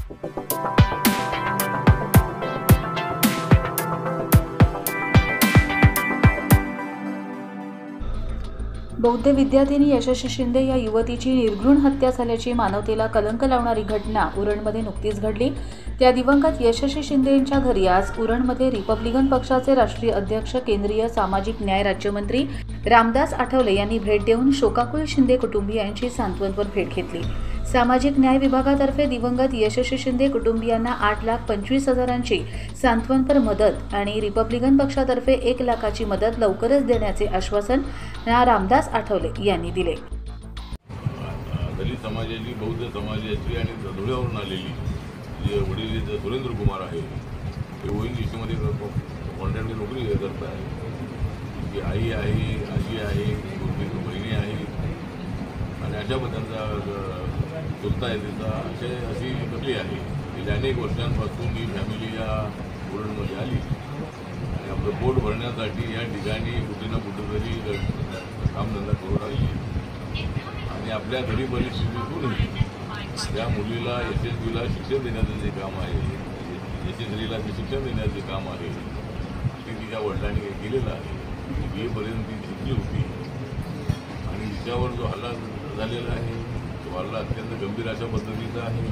बौद्ध विद्यार्थिनी यशस्वी शिंदे या युवतीची निर्घृण हत्या झाल्याची मानवतेला कलंक लावणारी घटना उरणमध्ये नुकतीच घडली। त्या दिवंगत यशस्वी शिंदे यांच्या घरी आज उरणमध्ये रिपब्लिकन पक्षाचे राष्ट्रीय अध्यक्ष केंद्रीय सामाजिक न्याय राज्यमंत्री रामदास आठवले यांनी भेट देऊन शोकाकुल शिंदे कुटुंबियांची सांत्वनपर भेट घेतली। सामाजिक न्याय विभागातर्फे दिवंगत यशस्वी शिंदे कुटुंबियांना 8,25,000ची सांत्वनपर मदत आणि रिपब्लिकन पक्षातर्फे 1 लाखाची मदत लवकरच देण्याचे आश्वासन रामदास आठवले यांनी दिले। दलित समाजाची, बौद्ध समाजाची आणि धुळ्यावरून आलेली जे वडील सुरेंद्र कुमार आहे ते ओएनजीसीमध्ये कॉन्ट्रॅक्टची नोकरी करत आहे। ती आई आहे, आजी आहे, बहिणी आहे आणि अशा पद्धतीचा चुलता आहे तिचा अशी बदली आहे। गेल्या अनेक वर्षांपासून ही फॅमिली या उरणमध्ये आली आणि आपलं पोट भरण्यासाठी या ठिकाणी कुठे ना कुठेतरी कामधंदा करू लागली आणि आपल्या गरीब परिस्थितीतून त्या मुलीला यशस्वीला शिक्षण देण्याचं जे काम आहे, यशस्वीला जे शिक्षण देण्याचे काम आहे ते तिच्या वडिलांनी केलेलं आहे। बीएपर्यंत ती शिकली होती आणि तिच्यावर जो हल्ला झालेला आहे तो हल्ला अत्यंत गंभीर अशा पद्धतीचा आहे।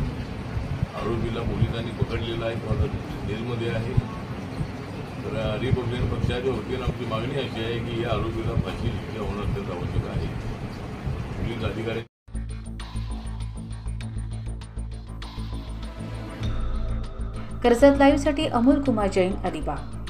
आरोपीला पोलिसांनी पकडलेला आहे, तो आता जेलमध्ये आहे। तर रिपब्लिकन पक्षाच्या वतीने आमची मागणी अशी आहे की या आरोपीला फाशी शिक्षा होणं अत्यंत आवश्यक आहे। पोलीस अधिकारी कर्जत लाईव्हसाठी अमोल कुमार जैन, अलिबाग।